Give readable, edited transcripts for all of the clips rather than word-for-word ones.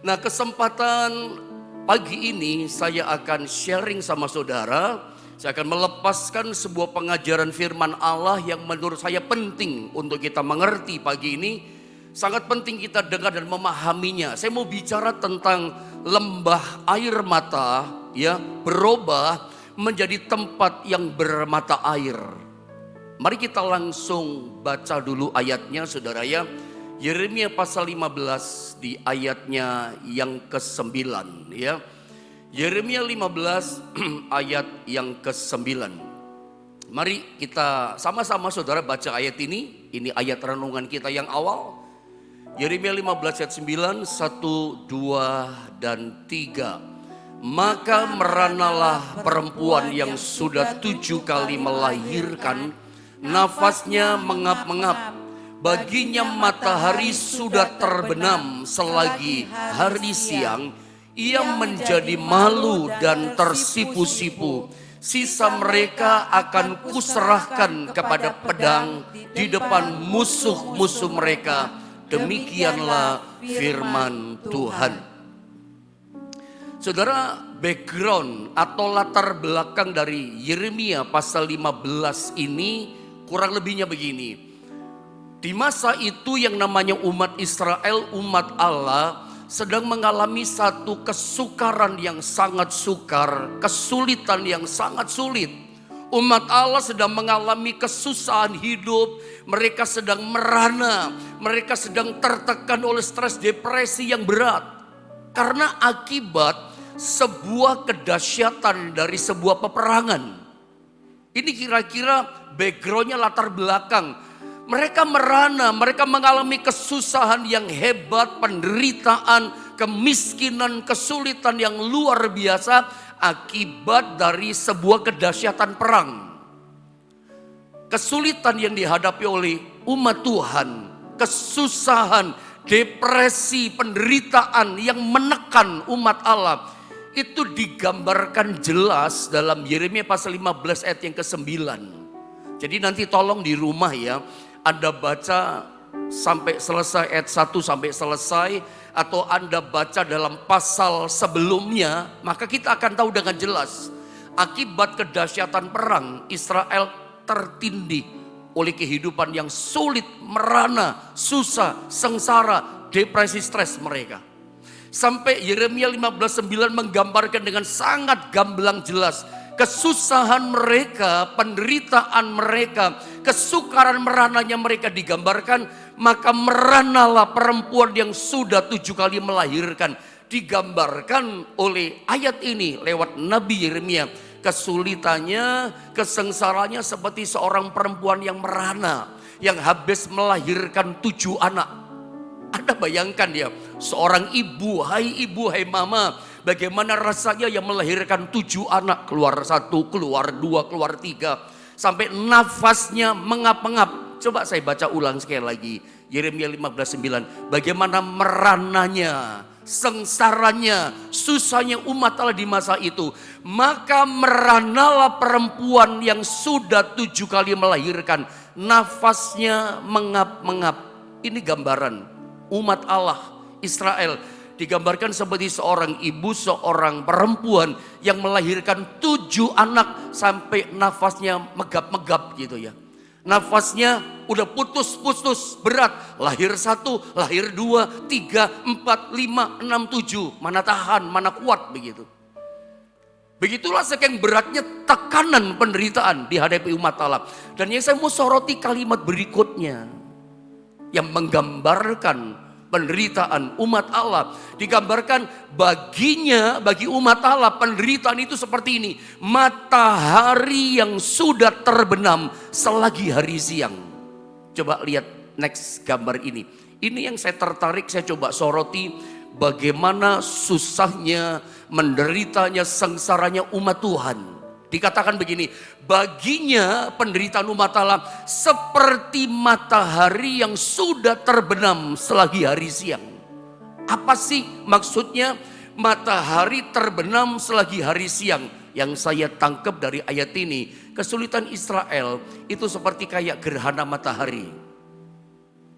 Nah, kesempatan pagi ini saya akan sharing sama saudara. Saya akan melepaskan sebuah pengajaran firman Allah yang menurut saya penting untuk kita mengerti pagi ini. Sangat penting kita dengar dan memahaminya. Saya mau bicara tentang lembah air mata, ya, berubah menjadi tempat yang bermata air. Mari kita langsung baca dulu ayatnya, saudara ya. Yeremia pasal 15 di ayatnya yang ke-9, ya. Yeremia 15 ayat yang ke-9. Mari kita sama-sama saudara baca ayat ini. Ini ayat renungan kita yang awal. Yeremia 15 ayat 9, 1, 2, dan 3. Maka meranalah perempuan yang sudah 7 kali melahirkan, nafasnya mengap-ngap. Baginya matahari sudah terbenam selagi hari siang. Ia menjadi malu dan tersipu-sipu. Sisa mereka akan kuserahkan kepada pedang di depan musuh-musuh mereka. Demikianlah firman Tuhan. Saudara, background atau latar belakang dari Yeremia pasal 15 ini kurang lebihnya begini. Di masa itu yang namanya umat Israel, umat Allah, sedang mengalami satu kesukaran yang sangat sukar, kesulitan yang sangat sulit. Umat Allah sedang mengalami kesusahan hidup, mereka sedang merana, mereka sedang tertekan oleh stres depresi yang berat. Karena akibat sebuah kedahsyatan dari sebuah peperangan. Ini kira-kira backgroundnya, latar belakang. Mereka merana, mereka mengalami kesusahan yang hebat, penderitaan, kemiskinan, kesulitan yang luar biasa akibat dari sebuah kedahsyatan perang. Kesulitan yang dihadapi oleh umat Tuhan, kesusahan, depresi, penderitaan yang menekan umat Allah, itu digambarkan jelas dalam Yeremia pasal 15 ayat yang ke-9. Jadi nanti tolong di rumah ya, Anda baca sampai selesai ayat 1 sampai selesai, atau Anda baca dalam pasal sebelumnya, maka kita akan tahu dengan jelas akibat kedahsyatan perang Israel tertindih oleh kehidupan yang sulit, merana, susah, sengsara, depresi, stres mereka. Sampai Yeremia 15:9 menggambarkan dengan sangat gamblang jelas kesusahan mereka, penderitaan mereka, kesukaran merananya mereka digambarkan. Maka meranalah perempuan yang sudah 7 kali melahirkan. Digambarkan oleh ayat ini lewat Nabi Yeremia. Kesulitannya, kesengsaranya seperti seorang perempuan yang merana, yang habis melahirkan 7 anak. Anda bayangkan ya, seorang ibu, hai mama, bagaimana rasanya yang melahirkan 7 anak, keluar 1, keluar 2, keluar 3, sampai nafasnya mengap-ngap. Coba saya baca ulang sekali lagi, Yeremia 15:9. Bagaimana merananya, sengsaranya, susahnya umat Allah di masa itu. Maka meranalah perempuan yang sudah 7 kali melahirkan, nafasnya mengap-ngap. Ini gambaran umat Allah Israel, digambarkan seperti seorang ibu, seorang perempuan yang melahirkan 7 anak sampai nafasnya megap-megap gitu ya. Nafasnya udah putus-putus, berat. Lahir 1, lahir 2, 3, 4, 5, 6, 7. Mana tahan, mana kuat begitu. Begitulah saking beratnya tekanan penderitaan dihadapi umat Allah. Dan yang saya mau soroti kalimat berikutnya yang menggambarkan penderitaan umat Allah. Digambarkan baginya, bagi umat Allah, penderitaan itu seperti ini. Matahari yang sudah terbenam selagi hari siang. Coba lihat next gambar ini. Ini yang saya tertarik, saya coba soroti. Bagaimana susahnya, menderitanya, sengsaranya umat Tuhan. Dikatakan begini, baginya penderitaan umat Allah seperti matahari yang sudah terbenam selagi hari siang. Apa sih maksudnya matahari terbenam selagi hari siang? Yang saya tangkap dari ayat ini, kesulitan Israel itu seperti kayak gerhana matahari.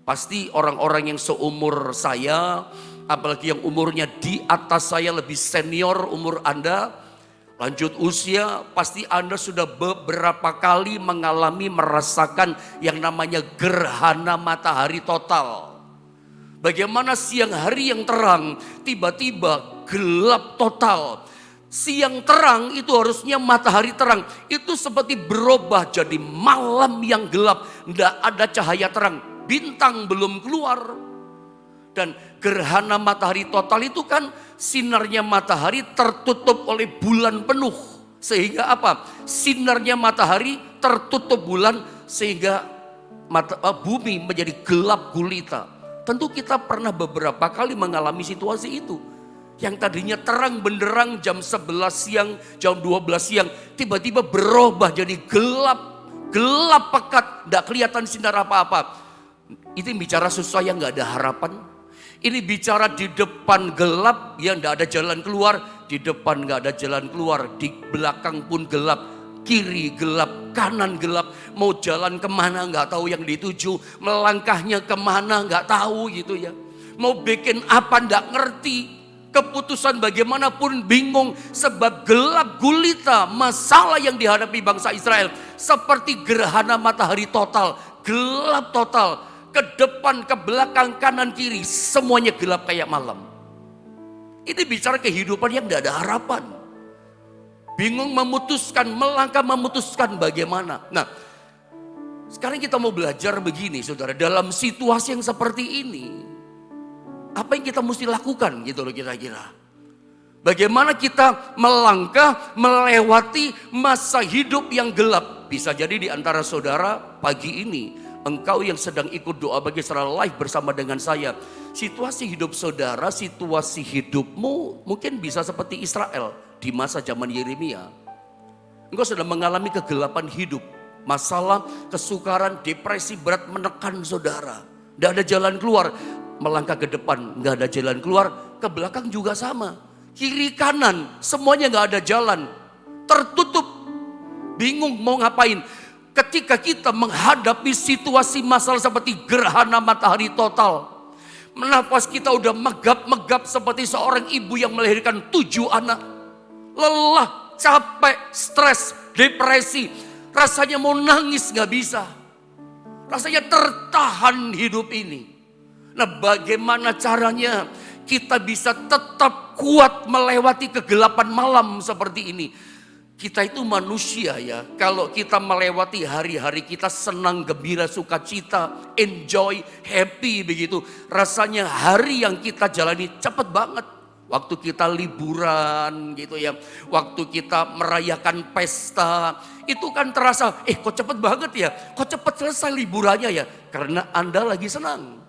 Pasti orang-orang yang seumur saya apalagi yang umurnya di atas saya, lebih senior umur Anda, lanjut usia, pasti Anda sudah beberapa kali merasakan yang namanya gerhana matahari total. Bagaimana siang hari yang terang, tiba-tiba gelap total. Siang terang itu harusnya matahari terang, itu seperti berubah jadi malam yang gelap, tidak ada cahaya terang, bintang belum keluar. Dan gerhana matahari total itu kan sinarnya matahari tertutup oleh bulan penuh. Sehingga apa? Sinarnya matahari tertutup bulan sehingga bumi menjadi gelap gulita. Tentu kita pernah beberapa kali mengalami situasi itu. Yang tadinya terang benderang jam 11 siang, jam 12 siang, tiba-tiba berubah jadi gelap. Gelap pekat, tidak kelihatan sinar apa-apa. Itu bicara sesuatu yang gak ada harapan. Ini bicara di depan gelap, ya tidak ada jalan keluar. Di depan gak ada jalan keluar, di belakang pun gelap. Kiri gelap, kanan gelap. Mau jalan kemana gak tahu yang dituju. Melangkahnya kemana gak tahu gitu ya. Mau bikin apa gak ngerti. Keputusan bagaimanapun bingung. Sebab gelap gulita masalah yang dihadapi bangsa Israel. Seperti gerhana matahari total. Gelap total. Ke depan, ke belakang, kanan, kiri, semuanya gelap kayak malam. Ini bicara kehidupan yang tidak ada harapan. Bingung memutuskan, melangkah memutuskan bagaimana. Nah, sekarang kita mau belajar begini saudara. Dalam situasi yang seperti ini, apa yang kita mesti lakukan gitu loh kira-kira. Bagaimana kita melangkah, melewati masa hidup yang gelap. Bisa jadi di antara saudara pagi ini, engkau yang sedang ikut doa bagi secara live bersama dengan saya. Situasi hidup saudara, situasi hidupmu mungkin bisa seperti Israel di masa zaman Yeremia. Engkau sedang mengalami kegelapan hidup. Masalah, kesukaran, depresi berat menekan saudara. Tidak ada jalan keluar. Melangkah ke depan, nggak ada jalan keluar. Ke belakang juga sama. Kiri kanan, semuanya nggak ada jalan. Tertutup. Bingung mau ngapain. Ketika kita menghadapi situasi masalah seperti gerhana matahari total. Nafas kita udah megap-megap seperti seorang ibu yang melahirkan 7 anak. Lelah, capek, stres, depresi. Rasanya mau nangis gak bisa. Rasanya tertahan hidup ini. Nah bagaimana caranya kita bisa tetap kuat melewati kegelapan malam seperti ini. Kita itu manusia ya, kalau kita melewati hari-hari kita senang, gembira, sukacita, enjoy, happy begitu. Rasanya hari yang kita jalani cepat banget. Waktu kita liburan gitu ya, waktu kita merayakan pesta, itu kan terasa, kok cepet banget ya, kok cepet selesai liburannya ya. Karena Anda lagi senang.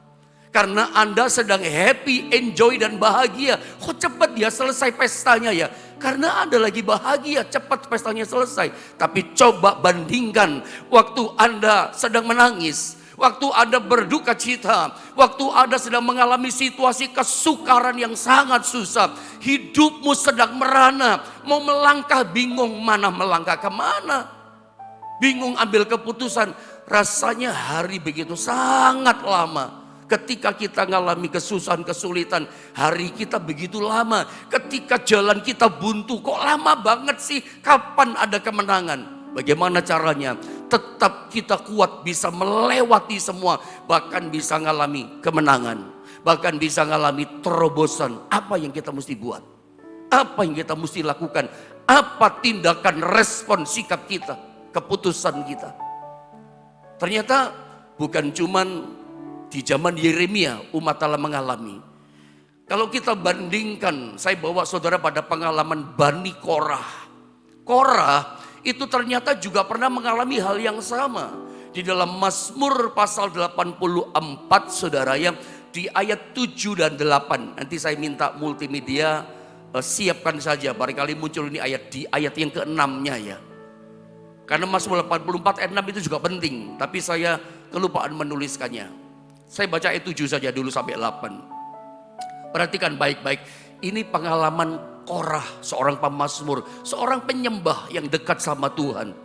Karena Anda sedang happy, enjoy dan bahagia. Kok cepat dia selesai pestanya ya? Karena Anda lagi bahagia, cepat pestanya selesai. Tapi coba bandingkan waktu Anda sedang menangis. Waktu Anda berduka cita. Waktu Anda sedang mengalami situasi kesukaran yang sangat susah. Hidupmu sedang merana. Mau melangkah bingung mana melangkah kemana. Bingung ambil keputusan. Rasanya hari begitu sangat lama. Ketika kita mengalami kesusahan, kesulitan, hari kita begitu lama. Ketika jalan kita buntu, kok lama banget sih? Kapan ada kemenangan? Bagaimana caranya? Tetap kita kuat, bisa melewati semua. Bahkan bisa mengalami kemenangan. Bahkan bisa mengalami terobosan. Apa yang kita mesti buat? Apa yang kita mesti lakukan? Apa tindakan, respon, sikap kita? Keputusan kita? Ternyata bukan cuman di zaman Yeremia umat Allah mengalami. Kalau kita bandingkan, saya bawa saudara pada pengalaman Bani Korah. Korah itu ternyata juga pernah mengalami hal yang sama. Di dalam Mazmur pasal 84 saudara yang di ayat 7 dan 8. Nanti saya minta multimedia siapkan saja. Barangkali muncul ini ayat di ayat yang ke-6-nya ya. Karena Mazmur 84 ayat 6 itu juga penting. Tapi saya kelupaan menuliskannya. Saya baca ayat 7 saja dulu sampai 8. Perhatikan baik-baik. Ini pengalaman Korah, seorang pemazmur, seorang penyembah yang dekat sama Tuhan.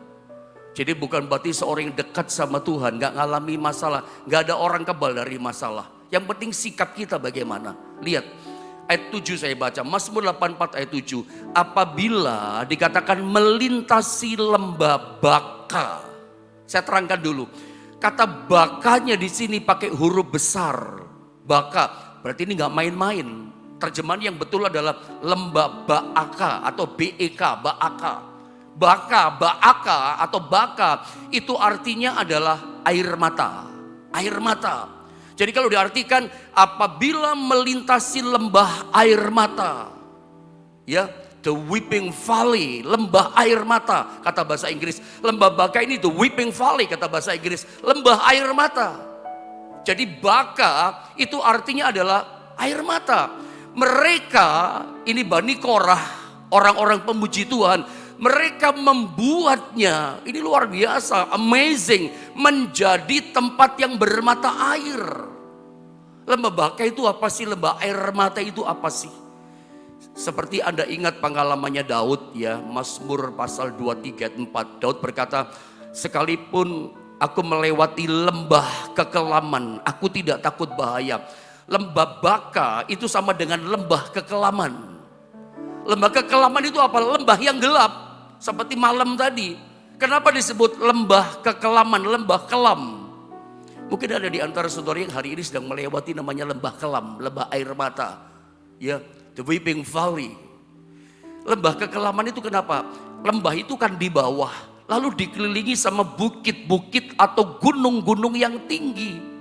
Jadi bukan berarti seorang yang dekat sama Tuhan gak ngalami masalah, gak ada orang kebal dari masalah. Yang penting sikap kita bagaimana. Lihat, ayat 7 saya baca, Mazmur 84 ayat 7. Apabila dikatakan melintasi lembah baka. Saya terangkan dulu. Kata bakanya di sini pakai huruf besar. Baka, berarti ini nggak main-main. Terjemahan yang betul adalah lembah Baaka atau BEK, Baaka. Baka, Baaka atau Baka itu artinya adalah air mata. Air mata. Jadi kalau diartikan apabila melintasi lembah air mata. Ya, the weeping valley, lembah air mata kata bahasa Inggris. Lembah Baka ini the weeping valley kata bahasa Inggris, lembah air mata. Jadi Baka itu artinya adalah air mata. Mereka ini Bani Korah, orang-orang pemuji Tuhan, mereka membuatnya, ini luar biasa, amazing, menjadi tempat yang bermata air. Lembah Baka itu apa sih? Lembah air mata itu apa sih? Seperti Anda ingat pengalamannya Daud ya, Mazmur pasal 23 ayat 4. Daud berkata, sekalipun aku melewati lembah kekelaman, aku tidak takut bahaya. Lembah Baka itu sama dengan lembah kekelaman. Lembah kekelaman itu apa? Lembah yang gelap, seperti malam tadi. Kenapa disebut lembah kekelaman, lembah kelam? Mungkin ada di antara saudara yang hari ini sedang melewati namanya lembah kelam, lembah air mata. Ya, the weeping valley. Lembah kekelaman itu kenapa? Lembah itu kan di bawah, lalu dikelilingi sama bukit-bukit atau gunung-gunung yang tinggi.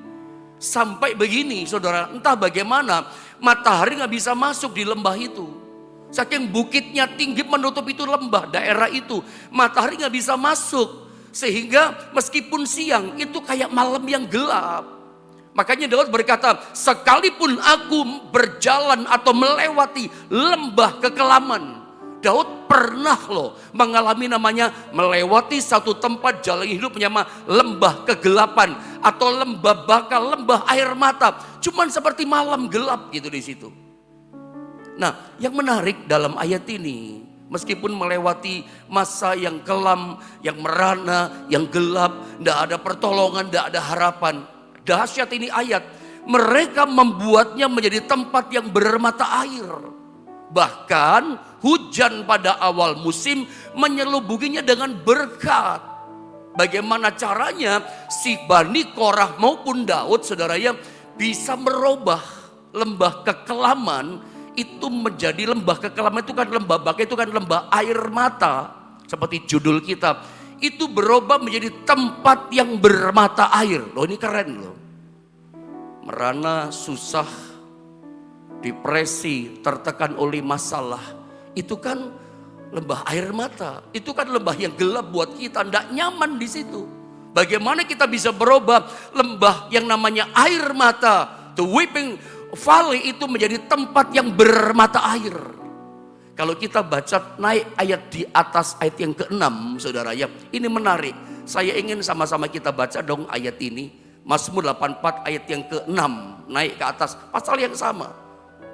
Sampai begini saudara, entah bagaimana matahari gak bisa masuk di lembah itu. Saking bukitnya tinggi menutup itu lembah, daerah itu. Matahari gak bisa masuk. Sehingga meskipun siang itu kayak malam yang gelap. Makanya Daud berkata, sekalipun aku berjalan atau melewati lembah kekelaman. Daud pernah loh mengalami namanya melewati satu tempat jalan hidup nama lembah kegelapan atau lembah Baka, lembah air mata. Cuman seperti malam gelap gitu di situ. Nah, yang menarik dalam ayat ini, meskipun melewati masa yang kelam, yang merana, yang gelap, tidak ada pertolongan, tidak ada harapan. Dahsyat ini ayat, mereka membuatnya menjadi tempat yang bermata air. Bahkan hujan pada awal musim menyelubuginya dengan berkat. Bagaimana caranya si Bani Korah maupun Daud saudaranya bisa merubah lembah kekelaman itu menjadi lembah kekelaman itu kan lembah Baka itu kan lembah air mata. Seperti judul kita. Itu berubah menjadi tempat yang bermata air. Loh ini keren loh. Merana, susah, depresi, tertekan oleh masalah, itu kan lembah air mata. Itu kan lembah yang gelap buat kita, tidak nyaman di situ. Bagaimana kita bisa berubah lembah yang namanya air mata, the weeping valley itu menjadi tempat yang bermata air. Kalau kita baca naik ayat di atas ayat yang ke-6 saudara ya, ini menarik. Saya ingin sama-sama kita baca dong ayat ini. Mazmur 84 ayat yang ke-6 naik ke atas, pasal yang sama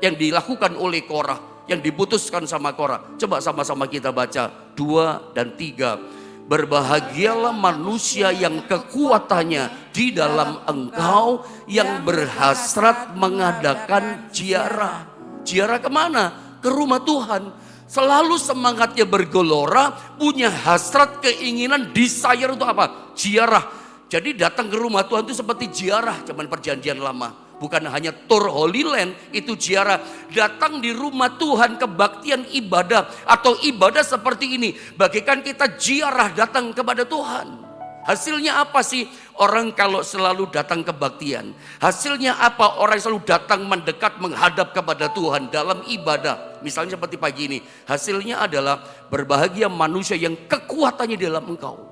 yang dilakukan oleh Korah, yang diputuskan sama Korah. Coba sama-sama kita baca 2 dan 3. Berbahagialah manusia yang kekuatannya di dalam Engkau, yang berhasrat mengadakan ziarah. Ziarah kemana? Ke rumah Tuhan. Selalu semangatnya bergelora, punya hasrat, keinginan, desire untuk apa? Ziarah. Jadi datang ke rumah Tuhan itu seperti ziarah zaman perjanjian lama. Bukan hanya tour Holy Land, itu ziarah. Datang di rumah Tuhan, kebaktian ibadah atau ibadah seperti ini. Bagikan kita ziarah datang kepada Tuhan. Hasilnya apa sih orang kalau selalu datang kebaktian? Hasilnya apa orang selalu datang mendekat menghadap kepada Tuhan dalam ibadah? Misalnya seperti pagi ini. Hasilnya adalah berbahagia manusia yang kekuatannya dalam Engkau.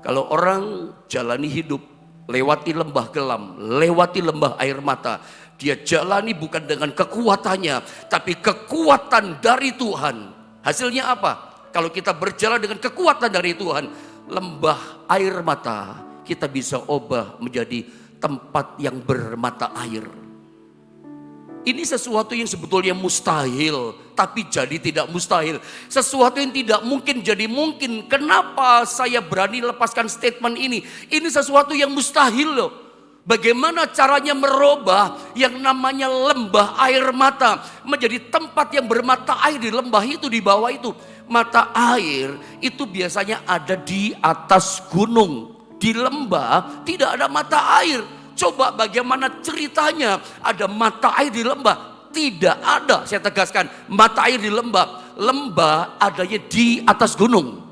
Kalau orang jalani hidup lewati lembah kelam, lewati lembah air mata, dia jalani bukan dengan kekuatannya, tapi kekuatan dari Tuhan. Hasilnya apa? Kalau kita berjalan dengan kekuatan dari Tuhan, lembah air mata kita bisa ubah menjadi tempat yang bermata air. Ini sesuatu yang sebetulnya mustahil, tapi jadi tidak mustahil. Sesuatu yang tidak mungkin jadi mungkin. Kenapa saya berani lepaskan statement ini? Ini sesuatu yang mustahil loh. Bagaimana caranya merubah yang namanya lembah air mata menjadi tempat yang bermata air di lembah itu, di bawah itu. Mata air itu biasanya ada di atas gunung. Di lembah tidak ada mata air. Coba bagaimana ceritanya ada mata air di lembah? Tidak ada, saya tegaskan, mata air di lembah. Lembah adanya di atas gunung.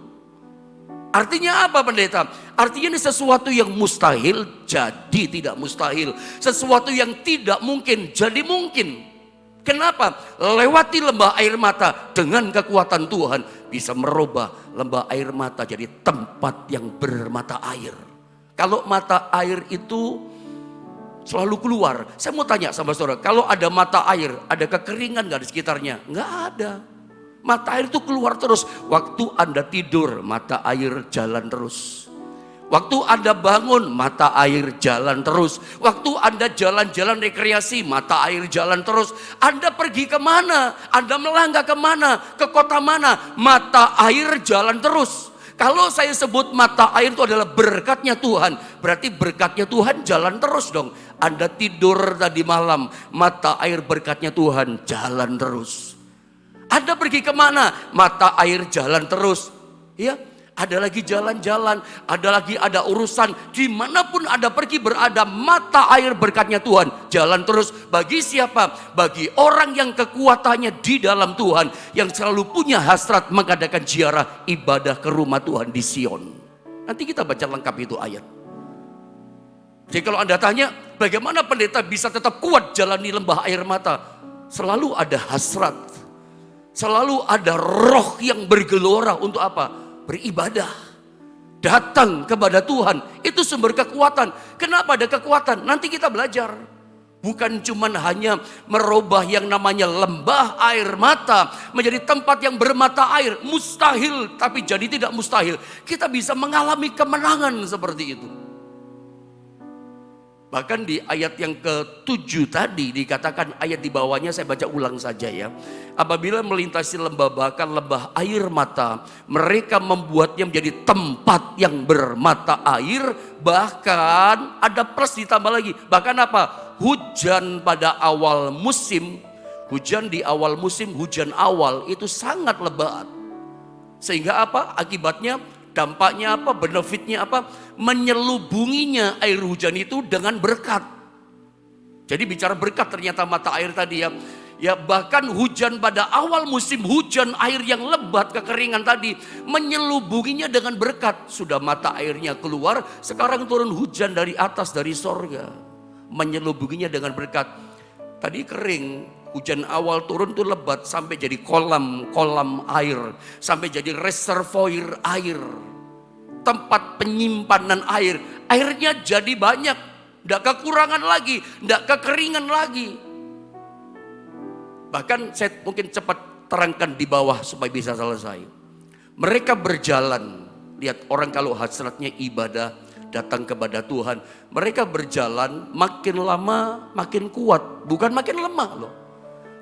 Artinya apa pendeta? Artinya ini sesuatu yang mustahil jadi tidak mustahil. Sesuatu yang tidak mungkin jadi mungkin. Kenapa? Lewati lembah air mata dengan kekuatan Tuhan bisa merubah lembah air mata jadi tempat yang bermata air. Kalau mata air itu selalu keluar. Saya mau tanya sama saudara, kalau ada mata air, ada kekeringan gak di sekitarnya? Nggak ada. Mata air itu keluar terus. Waktu Anda tidur, mata air jalan terus. Waktu Anda bangun, mata air jalan terus. Waktu Anda jalan-jalan rekreasi, mata air jalan terus. Anda pergi kemana? Anda melangkah kemana? Ke kota mana? Mata air jalan terus. Kalau saya sebut mata air itu adalah berkatnya Tuhan, berarti berkatnya Tuhan jalan terus dong. Anda tidur tadi malam, mata air berkatnya Tuhan jalan terus. Anda pergi kemana? Mata air jalan terus. Ya, ada lagi jalan-jalan, ada urusan. Dimanapun Anda pergi berada, mata air berkatnya Tuhan jalan terus. Bagi siapa? Bagi orang yang kekuatannya di dalam Tuhan, yang selalu punya hasrat mengadakan ziarah ibadah ke rumah Tuhan di Sion. Nanti kita baca lengkap itu ayat. Jadi kalau Anda tanya, bagaimana pendeta bisa tetap kuat jalani lembah air mata? Selalu ada hasrat. Selalu ada roh yang bergelora untuk apa? Beribadah. Datang kepada Tuhan. Itu sumber kekuatan. Kenapa ada kekuatan? Nanti kita belajar. Bukan cuma hanya merubah yang namanya lembah air mata menjadi tempat yang bermata air. Mustahil, tapi jadi tidak mustahil. Kita bisa mengalami kemenangan seperti itu. Bahkan di ayat yang ke-7 tadi dikatakan, ayat di bawahnya saya baca ulang saja ya. Apabila melintasi lembah, bahkan lembah air mata, mereka membuatnya menjadi tempat yang bermata air. Bahkan ada plus ditambah lagi. Bahkan apa? Hujan pada awal musim. Hujan di awal musim, hujan awal itu sangat lebat. Sehingga apa? Akibatnya, dampaknya apa? Benefitnya apa? Menyelubunginya air hujan itu dengan berkat. Jadi bicara berkat ternyata mata air tadi ya. Ya bahkan hujan pada awal musim hujan, air yang lebat, kekeringan tadi, menyelubunginya dengan berkat. Sudah mata airnya keluar, sekarang turun hujan dari atas, dari sorga. Menyelubunginya dengan berkat. Tadi kering, hujan awal turun tuh lebat sampai jadi kolam air, sampai jadi reservoir air, tempat penyimpanan air. Airnya jadi banyak, tidak kekurangan lagi, tidak kekeringan lagi. Bahkan saya mungkin cepat terangkan di bawah supaya bisa selesai. Mereka berjalan, lihat orang kalau hasratnya ibadah, datang kepada Tuhan. Mereka berjalan makin lama makin kuat, bukan makin lemah loh.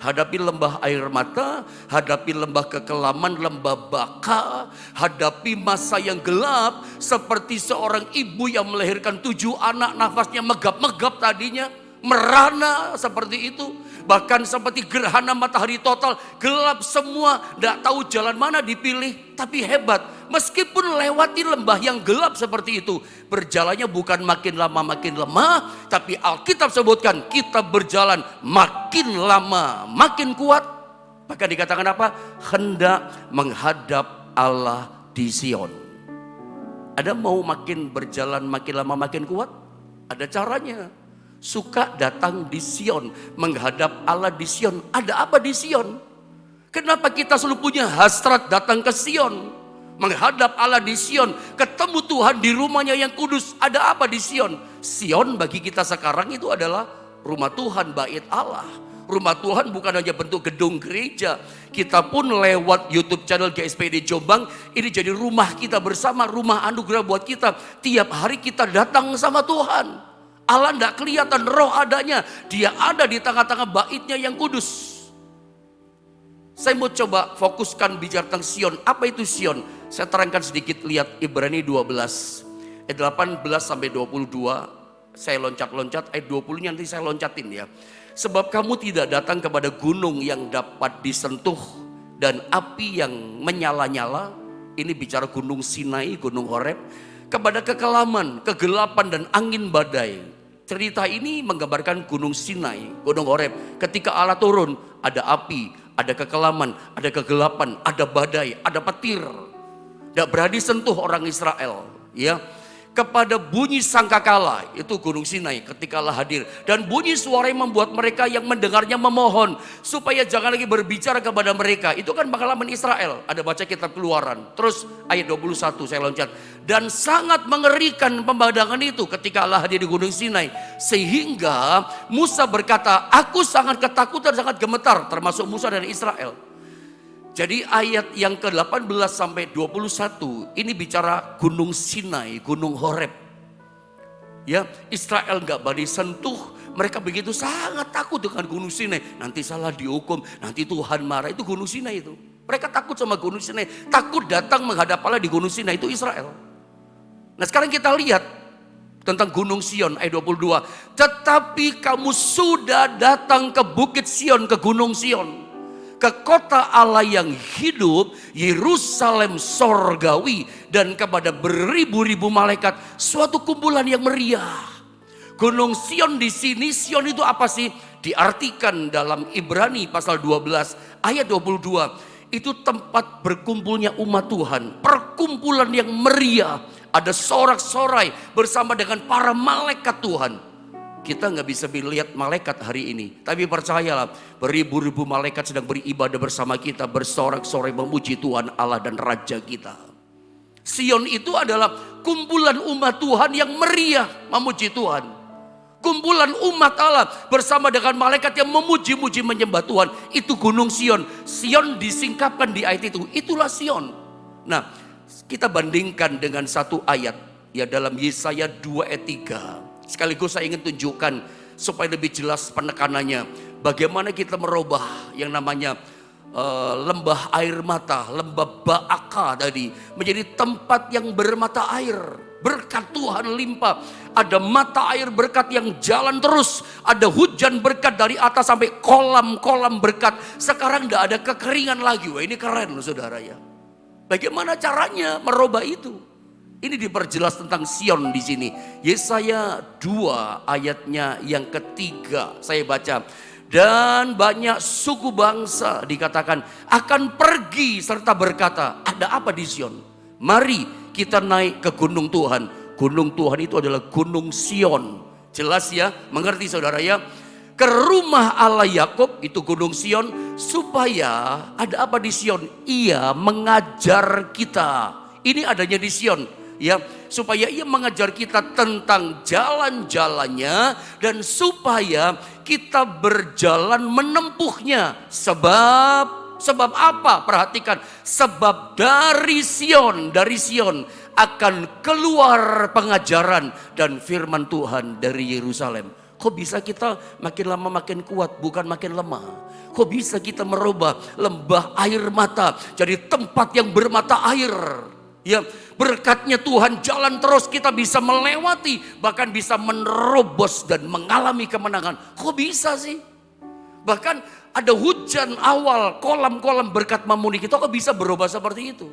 Hadapi lembah air mata, hadapi lembah kekelaman, lembah baka, hadapi masa yang gelap seperti seorang ibu yang melahirkan 7 anak, nafasnya megap-megap tadinya, merana seperti itu. Bahkan seperti gerhana matahari total, gelap semua, tidak tahu jalan mana dipilih. Tapi hebat, meskipun lewati lembah yang gelap seperti itu, berjalannya bukan makin lama makin lemah, tapi Alkitab sebutkan kita berjalan makin lama makin kuat. Bahkan dikatakan apa? Hendak menghadap Allah di Sion. Ada mau makin berjalan makin lama makin kuat? Ada caranya. Suka datang di Sion, menghadap Allah di Sion. Ada apa di Sion? Kenapa kita selalu punya hasrat datang ke Sion, menghadap Allah di Sion, ketemu Tuhan di rumahnya yang kudus? Ada apa di Sion? Sion bagi kita sekarang itu adalah rumah Tuhan, bait Allah. Rumah Tuhan bukan hanya bentuk gedung gereja. Kita pun lewat YouTube channel GSPD Jombang, ini jadi rumah kita bersama, rumah anugerah buat kita. Tiap hari kita datang sama Tuhan. Allah tidak kelihatan, roh adanya. Dia ada di tengah-tengah baitnya yang kudus. Saya mau coba fokuskan bicara tentang Sion. Apa itu Sion? Saya terangkan sedikit, lihat Ibrani 12. Ayat 18 sampai 22. Saya loncat-loncat, ayat 20 nanti saya loncatin ya. Sebab kamu tidak datang kepada gunung yang dapat disentuh dan api yang menyala-nyala. Ini bicara gunung Sinai, gunung Horeb. Kepada kekelaman, kegelapan dan angin badai. Cerita ini menggambarkan gunung Sinai, gunung Horeb. Ketika Allah turun, ada api, ada kekelaman, ada kegelapan, ada badai, ada petir. Tidak berani sentuh orang Israel, ya. Kepada bunyi sangkakala, itu gunung Sinai ketika Allah hadir. Dan bunyi suara yang membuat mereka yang mendengarnya memohon supaya jangan lagi berbicara kepada mereka. Itu kan pengalaman Israel. Ada baca kitab Keluaran. Terus ayat 21 saya loncat. Dan sangat mengerikan pemandangan itu ketika Allah hadir di gunung Sinai. Sehingga Musa berkata, aku sangat ketakutan, sangat gemetar. Termasuk Musa dan Israel. Jadi ayat yang ke-18 sampai 21 ini bicara gunung Sinai, gunung Horeb. Ya, Israel nggak berani sentuh, mereka begitu sangat takut dengan gunung Sinai. Nanti salah dihukum, nanti Tuhan marah. Itu gunung Sinai itu. Mereka takut sama gunung Sinai, takut datang menghadap Allah di gunung Sinai, itu Israel. Nah, sekarang kita lihat tentang gunung Sion ayat 22. Tetapi kamu sudah datang ke bukit Sion, ke gunung Sion, ke kota Allah yang hidup, Yerusalem sorgawi, dan kepada beribu-ribu malaikat, suatu kumpulan yang meriah. Gunung Sion di sini, Sion itu apa sih? Diartikan dalam Ibrani pasal 12 ayat 22, itu tempat berkumpulnya umat Tuhan, perkumpulan yang meriah, ada sorak-sorai bersama dengan para malaikat Tuhan. Kita nggak bisa melihat malaikat hari ini, tapi percayalah, beribu-ribu malaikat sedang beribadah bersama kita, bersorak-sorai memuji Tuhan Allah dan Raja kita. Sion itu adalah kumpulan umat Tuhan yang meriah memuji Tuhan. Kumpulan umat Allah bersama dengan malaikat yang memuji-muji menyembah Tuhan. Itu gunung Sion. Sion disingkapkan di ayat itu, itulah Sion. Nah, kita bandingkan dengan satu ayat ya dalam Yesaya 2 ayat 3. Sekaligus saya ingin tunjukkan supaya lebih jelas penekanannya. Bagaimana kita merubah yang namanya lembah air mata, lembah Baaka tadi menjadi tempat yang bermata air. Berkat Tuhan limpah. Ada mata air berkat yang jalan terus. Ada hujan berkat dari atas sampai kolam-kolam berkat. Sekarang tidak ada kekeringan lagi. Wah, ini keren saudara ya. Bagaimana caranya merubah itu? Ini diperjelas tentang Sion di sini. Yesaya 2 ayatnya yang ketiga saya baca. Dan banyak suku bangsa dikatakan akan pergi serta berkata, ada apa di Sion? Mari kita naik ke gunung Tuhan. Gunung Tuhan itu adalah gunung Sion. Jelas ya, mengerti saudara ya? Ke rumah Allah Yakub, itu gunung Sion. Supaya ada apa di Sion? Ia mengajar kita. Ini adanya di Sion. Ya, supaya ia mengajar kita tentang jalan-jalannya dan supaya kita berjalan menempuhnya. Sebab apa? Perhatikan, sebab dari Sion akan keluar pengajaran dan firman Tuhan dari Yerusalem. Kok bisa kita makin lama makin kuat, bukan makin lemah? Kok bisa kita merubah lembah air mata jadi tempat yang bermata air? Ya, berkatnya Tuhan jalan terus, kita bisa melewati, bahkan bisa menerobos dan mengalami kemenangan. Kok bisa sih? Bahkan ada hujan awal, kolam-kolam berkat memuni kita, kok bisa berubah seperti itu?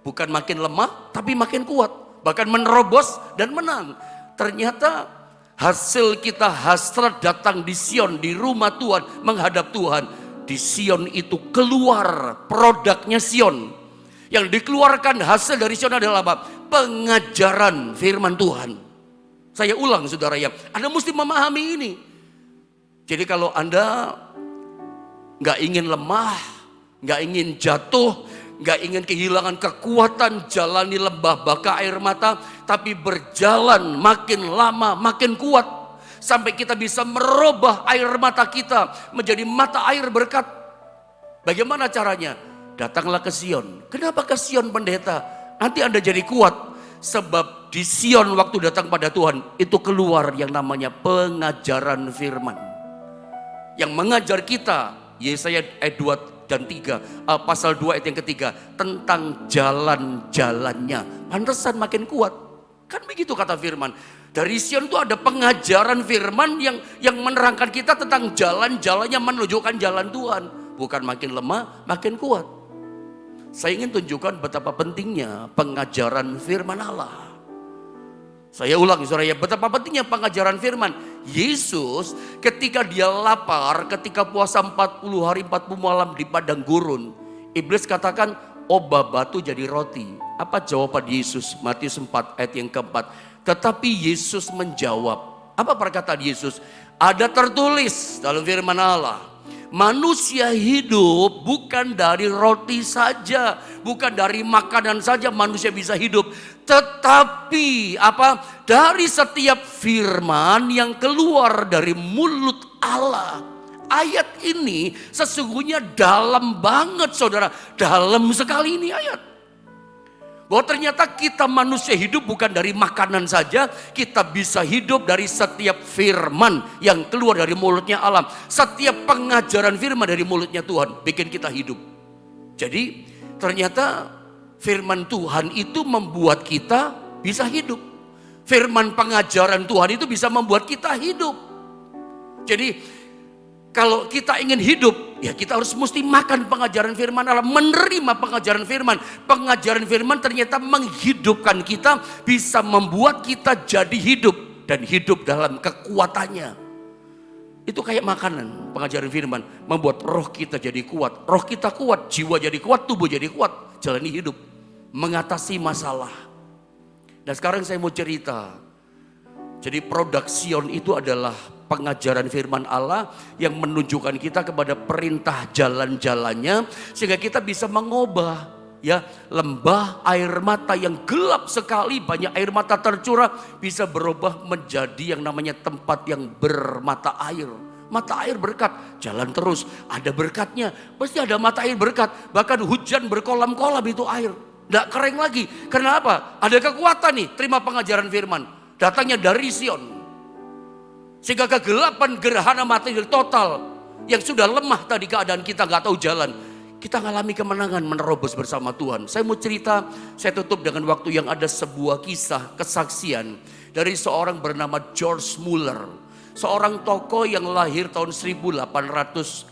Bukan makin lemah, tapi makin kuat. Bahkan menerobos dan menang. Ternyata hasil kita hasrat datang di Sion, di rumah Tuhan, menghadap Tuhan. Di Sion itu keluar produknya Sion. Yang dikeluarkan hasil dari Sion adalah apa? Pengajaran firman Tuhan. Saya ulang saudara ya, Anda mesti memahami ini. Jadi kalau Anda gak ingin lemah, gak ingin jatuh, gak ingin kehilangan kekuatan, jalani lembah Baaka air mata, tapi berjalan makin lama makin kuat. Sampai kita bisa merubah air mata kita menjadi mata air berkat. Bagaimana caranya? Datanglah ke Sion. Kenapa ke Sion pendeta? Nanti Anda jadi kuat. Sebab di Sion waktu datang pada Tuhan, itu keluar yang namanya pengajaran firman. Yang mengajar kita, Yesaya ayat 2 dan 3, pasal 2 ayat yang ketiga, tentang jalan-jalannya. Pantesan makin kuat. Kan begitu kata firman. Dari Sion itu ada pengajaran firman yang menerangkan kita tentang jalan-jalannya, menunjukkan jalan Tuhan. Bukan makin lemah, makin kuat. Saya ingin tunjukkan betapa pentingnya pengajaran firman Allah. Saya ulangi saudara ya, betapa pentingnya pengajaran firman. Yesus ketika dia lapar, ketika puasa 40 hari 40 malam di padang gurun, iblis katakan, obah batu jadi roti. Apa jawaban Yesus? Matius 4 ayat yang keempat. Tetapi Yesus menjawab. Apa perkataan Yesus? Ada tertulis dalam firman Allah. Manusia hidup bukan dari roti saja, bukan dari makanan saja manusia bisa hidup, tetapi apa? Dari setiap firman yang keluar dari mulut Allah. Ayat ini sesungguhnya dalam banget saudara, dalam sekali ini ayat. Bahwa ternyata kita manusia hidup bukan dari makanan saja, kita bisa hidup dari setiap firman yang keluar dari mulutnya Allah. Setiap pengajaran firman dari mulutnya Tuhan bikin kita hidup. Jadi ternyata firman Tuhan itu membuat kita bisa hidup. Firman pengajaran Tuhan itu bisa membuat kita hidup. Jadi kalau kita ingin hidup, ya kita harus mesti makan pengajaran firman Allah, menerima pengajaran firman. Pengajaran firman ternyata menghidupkan kita, bisa membuat kita jadi hidup dan hidup dalam kekuatannya. Itu kayak makanan, pengajaran firman membuat roh kita jadi kuat. Roh kita kuat, jiwa jadi kuat, tubuh jadi kuat, jalani hidup, mengatasi masalah. Dan sekarang saya mau cerita. Jadi produk Sion itu adalah pengajaran firman Allah yang menunjukkan kita kepada perintah jalan-jalannya, sehingga kita bisa mengubah ya lembah air mata yang gelap sekali, banyak air mata tercurah, bisa berubah menjadi yang namanya tempat yang bermata air. Mata air berkat, jalan terus, ada berkatnya, pasti ada mata air berkat. Bahkan hujan berkolam-kolam itu air, tidak kering lagi. Karena apa? Ada kekuatan nih, terima pengajaran firman, datangnya dari Sion. Sehingga kegelapan gerhana matahari total yang sudah lemah tadi keadaan kita nggak tahu jalan, kita ngalami kemenangan menerobos bersama Tuhan. Saya mau cerita, saya tutup dengan waktu yang ada sebuah kisah kesaksian dari seorang bernama George Muller, seorang tokoh yang lahir tahun 1805,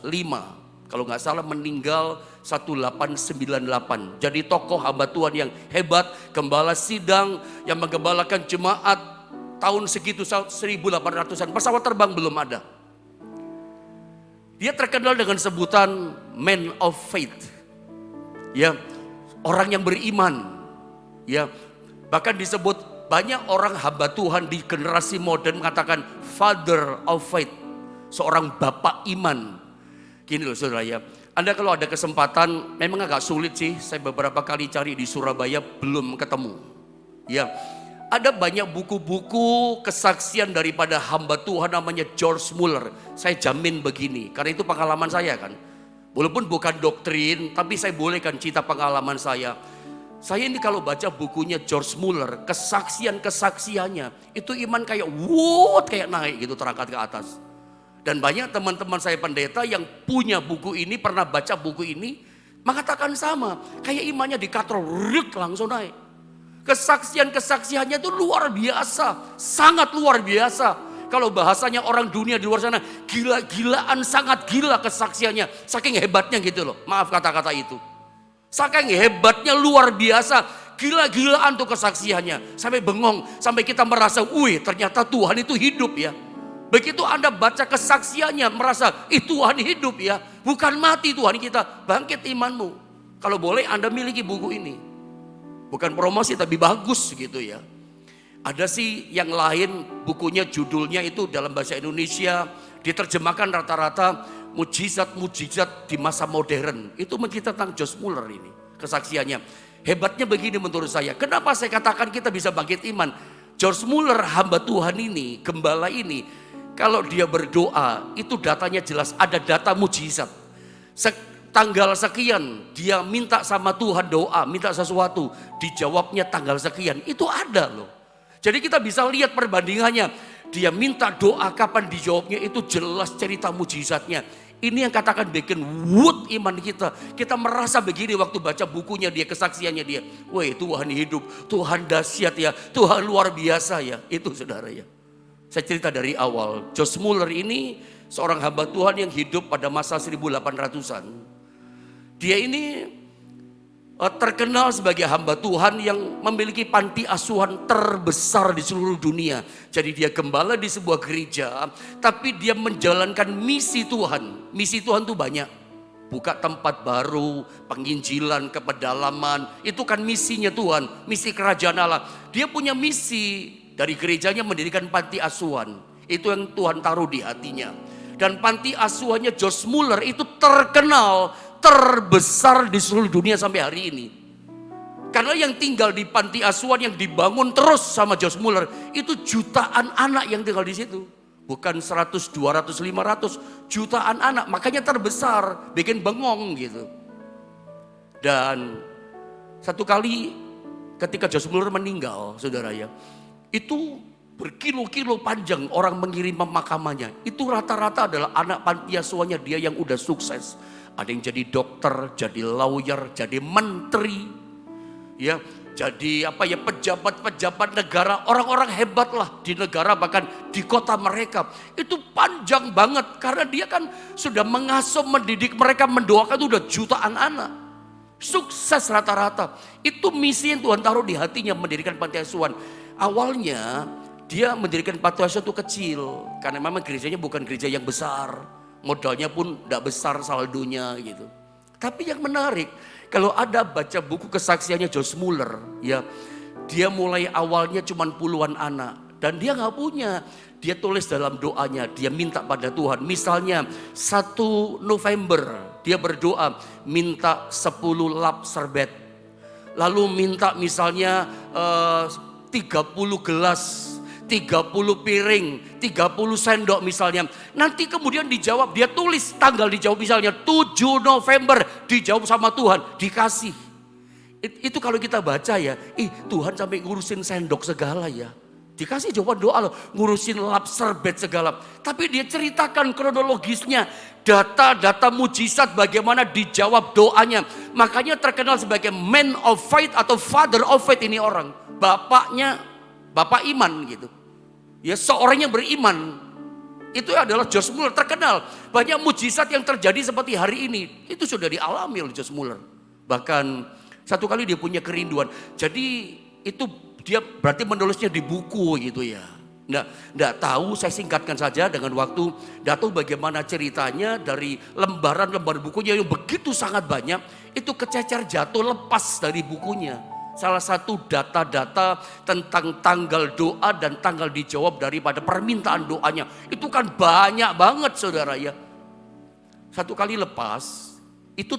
kalau nggak salah meninggal 1898. Jadi tokoh hamba Tuhan yang hebat, gembala sidang yang menggembalakan jemaat. Tahun segitu 1800-an, pesawat terbang belum ada. Dia terkenal dengan sebutan man of faith. Ya, orang yang beriman. Ya, bahkan disebut banyak orang hamba Tuhan di generasi modern mengatakan father of faith, seorang bapak iman. Gini loh saudara ya, Anda kalau ada kesempatan, memang agak sulit sih. Saya beberapa kali cari di Surabaya belum ketemu. Ya. Ada banyak buku-buku kesaksian daripada hamba Tuhan namanya George Muller. Saya jamin begini, karena itu pengalaman saya kan. Walaupun bukan doktrin, tapi saya bolehkan cerita pengalaman saya. Saya ini kalau baca bukunya George Muller, kesaksian-kesaksiannya, itu iman kayak kayak naik gitu, terangkat ke atas. Dan banyak teman-teman saya pendeta yang punya buku ini, pernah baca buku ini, mengatakan sama. Kayak imannya dikatrol, langsung naik. Kesaksian-kesaksiannya itu luar biasa, sangat luar biasa. Kalau bahasanya orang dunia di luar sana, gila-gilaan, sangat gila kesaksiannya. Saking hebatnya gitu loh, maaf kata-kata itu. Saking hebatnya luar biasa, gila-gilaan tuh kesaksiannya. Sampai bengong, sampai kita merasa, ternyata Tuhan itu hidup ya. Begitu Anda baca kesaksiannya, merasa, Tuhan hidup ya. Bukan mati Tuhan kita, bangkit imanmu. Kalau boleh Anda miliki buku ini. Bukan promosi tapi bagus gitu ya. Ada sih yang lain bukunya judulnya itu dalam bahasa Indonesia diterjemahkan rata-rata mujizat-mujizat di masa modern. Itu menceritakan tentang George Muller ini kesaksiannya. Hebatnya begini menurut saya. Kenapa saya katakan kita bisa bangkit iman? George Muller hamba Tuhan ini, gembala ini, kalau dia berdoa itu datanya jelas, ada data mujizat. Tanggal sekian dia minta sama Tuhan doa, minta sesuatu, dijawabnya tanggal sekian, itu ada loh. Jadi kita bisa lihat perbandingannya, dia minta doa kapan dijawabnya, itu jelas cerita mujizatnya. Ini yang katakan bikin wood iman kita. Kita merasa begini waktu baca bukunya dia, kesaksiannya dia. Wih, Tuhan hidup, Tuhan dahsyat ya, Tuhan luar biasa ya. Itu saudara ya. Saya cerita dari awal. Josh Muller ini seorang hamba Tuhan yang hidup pada masa 1800-an. Dia ini terkenal sebagai hamba Tuhan yang memiliki panti asuhan terbesar di seluruh dunia. Jadi dia gembala di sebuah gereja, tapi dia menjalankan misi Tuhan. Misi Tuhan itu banyak. Buka tempat baru, penginjilan ke pedalaman, itu kan misinya Tuhan, misi kerajaan Allah. Dia punya misi dari gerejanya mendirikan panti asuhan. Itu yang Tuhan taruh di hatinya. Dan panti asuhannya Josh Muller itu terkenal terbesar di seluruh dunia sampai hari ini. Karena yang tinggal di panti asuhan yang dibangun terus sama Josh Muller itu jutaan anak yang tinggal di situ. Bukan 100, 200, 500, jutaan anak. Makanya terbesar, bikin bengong gitu. Dan satu kali ketika Josh Muller meninggal, saudara ya, itu berkilo-kilo panjang orang mengirim pemakamannya. Itu rata-rata adalah anak panti asuhannya dia yang udah sukses. Ada yang jadi dokter, jadi lawyer, jadi menteri, ya, jadi pejabat-pejabat negara, orang-orang hebat lah di negara bahkan di kota mereka. Itu panjang banget karena dia kan sudah mengasuh, mendidik mereka, mendoakan itu udah jutaan anak. Sukses rata-rata. Itu misi yang Tuhan taruh di hatinya mendirikan panti asuhan. Awalnya dia mendirikan panti asuhan itu kecil karena memang gerejanya bukan gereja yang besar. Modalnya pun tidak besar saldonya gitu. Tapi yang menarik, kalau ada baca buku kesaksiannya Josh Muller, ya, dia mulai awalnya cuma puluhan anak dan dia nggak punya. Dia tulis dalam doanya, dia minta pada Tuhan. Misalnya 1 November dia berdoa minta 10 lap serbet. Lalu minta misalnya 30 gelas, 30 piring, 30 sendok misalnya. Nanti kemudian dijawab, dia tulis tanggal dijawab misalnya 7 November dijawab sama Tuhan, dikasih. Itu kalau kita baca ya, Tuhan sampai ngurusin sendok segala ya. Dikasih jawaban doa loh, ngurusin lap serbet segala. Tapi dia ceritakan kronologisnya, data-data mujizat bagaimana dijawab doanya. Makanya terkenal sebagai man of faith atau father of faith ini orang. Bapak iman gitu. Ya, seorang yang beriman. Itu adalah Josh Muller, terkenal. Banyak mujizat yang terjadi seperti hari ini. Itu sudah dialami oleh Josh Muller. Bahkan satu kali dia punya kerinduan. Jadi itu dia berarti menulisnya di buku gitu ya. Nggak tahu, saya singkatkan saja dengan waktu. Nggak tahu bagaimana ceritanya dari lembaran-lembaran bukunya yang begitu sangat banyak. Itu kececer jatuh lepas dari bukunya. Salah satu data-data tentang tanggal doa dan tanggal dijawab daripada permintaan doanya. Itu kan banyak banget saudara ya. Satu kali lepas, itu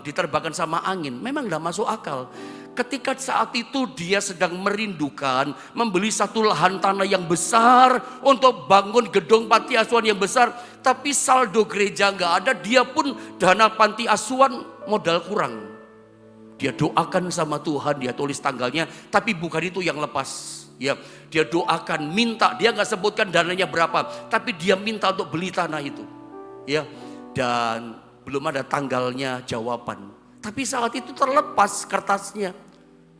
diterbangkan sama angin. Memang gak masuk akal. Ketika saat itu dia sedang merindukan membeli satu lahan tanah yang besar untuk bangun gedung panti asuhan yang besar. Tapi saldo gereja gak ada, dia pun dana panti asuhan modal kurang. Dia doakan sama Tuhan, dia tulis tanggalnya, tapi bukan itu yang lepas. Ya, dia doakan, minta, dia nggak sebutkan dananya berapa, tapi dia minta untuk beli tanah itu. Ya, dan belum ada tanggalnya jawaban. Tapi saat itu terlepas kertasnya.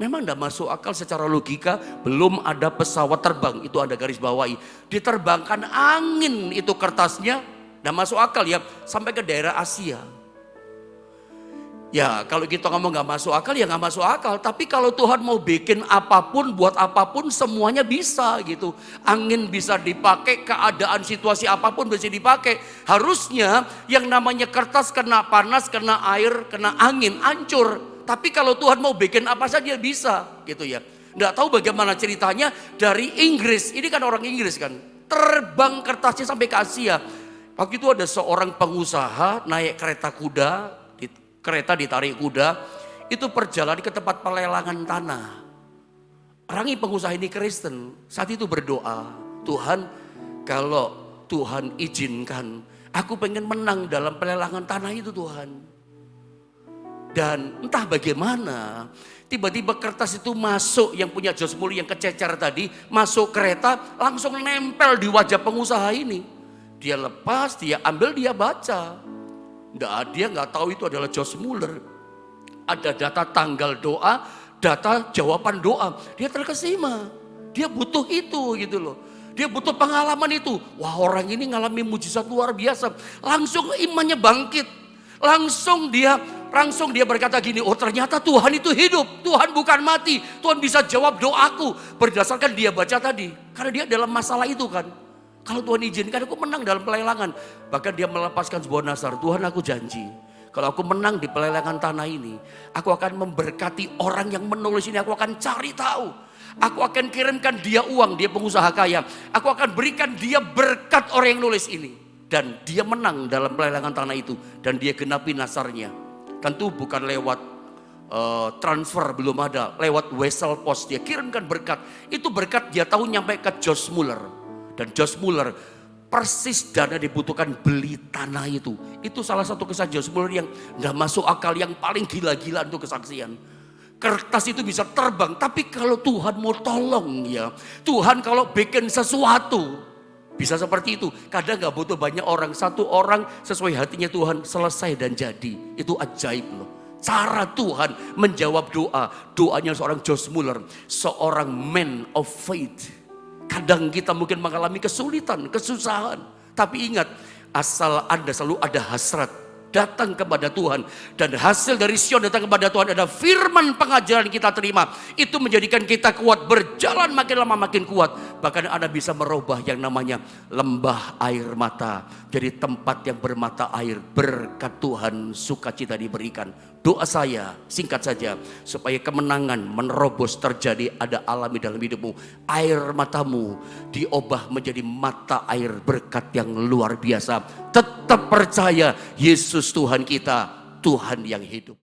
Memang tidak masuk akal secara logika, belum ada pesawat terbang, itu ada garis bawahi. Diterbangkan angin itu kertasnya, tidak masuk akal ya, sampai ke daerah Asia. Ya kalau kita ngomong gak masuk akal ya gak masuk akal. Tapi kalau Tuhan mau bikin apapun, buat apapun semuanya bisa gitu. Angin bisa dipakai, keadaan situasi apapun bisa dipakai. Harusnya yang namanya kertas kena panas, kena air, kena angin, hancur. Tapi kalau Tuhan mau bikin apa saja bisa gitu ya. Nggak tahu bagaimana ceritanya dari Inggris, ini kan orang Inggris kan. Terbang kertasnya sampai ke Asia. Waktu itu ada seorang pengusaha naik kereta kuda. Kereta ditarik kuda, itu perjalanan ke tempat pelelangan tanah. Orang pengusaha ini Kristen, saat itu berdoa, Tuhan kalau Tuhan izinkan, aku pengen menang dalam pelelangan tanah itu Tuhan. Dan entah bagaimana, tiba-tiba kertas itu masuk, yang punya Josh Muller yang kececer tadi, masuk kereta, langsung nempel di wajah pengusaha ini. Dia lepas, dia ambil, dia baca. Dia nggak tahu itu adalah Josh Muller. Ada data tanggal doa, data jawaban doa. Dia terkesima. Dia butuh itu gitu loh. Dia butuh pengalaman itu. Wah, orang ini ngalami mujizat luar biasa. Langsung imannya bangkit. Langsung dia berkata gini, oh ternyata Tuhan itu hidup. Tuhan bukan mati. Tuhan bisa jawab doaku. Berdasarkan dia baca tadi. Karena dia dalam masalah itu kan. Kalau Tuhan izinkan aku menang dalam pelelangan. Bahkan dia melepaskan sebuah nazar. Tuhan, aku janji. Kalau aku menang di pelelangan tanah ini. Aku akan memberkati orang yang menulis ini. Aku akan cari tahu. Aku akan kirimkan dia uang. Dia pengusaha kaya. Aku akan berikan dia berkat orang yang nulis ini. Dan dia menang dalam pelelangan tanah itu. Dan dia genapi nasarnya. Tentu bukan lewat transfer, belum ada. Lewat wesel post dia kirimkan berkat. Itu berkat dia tahu nyampe ke Josh Muller. Dan Josh Muller persis dana dibutuhkan beli tanah itu. Itu salah satu kisah Josh Muller yang gak masuk akal. Yang paling gila-gila untuk kesaksian. Kertas itu bisa terbang. Tapi kalau Tuhan mau tolong ya. Tuhan kalau bikin sesuatu. Bisa seperti itu. Kadang gak butuh banyak orang. Satu orang sesuai hatinya Tuhan selesai dan jadi. Itu ajaib loh. Cara Tuhan menjawab doa. Doanya seorang Josh Muller. Seorang man of faith. Kadang kita mungkin mengalami kesulitan, kesusahan. Tapi ingat, asal Anda selalu ada hasrat. Datang kepada Tuhan. Dan hasil dari Sion datang kepada Tuhan. Ada firman pengajaran kita terima. Itu menjadikan kita kuat. Berjalan makin lama makin kuat. Bahkan Anda bisa merubah yang namanya lembah air mata. Jadi tempat yang bermata air. Berkat Tuhan sukacita diberikan. Doa saya singkat saja. Supaya kemenangan menerobos terjadi. Ada alami dalam hidupmu. Air matamu diubah menjadi mata air berkat yang luar biasa. Tetap percaya Yesus Tuhan kita, Tuhan yang hidup.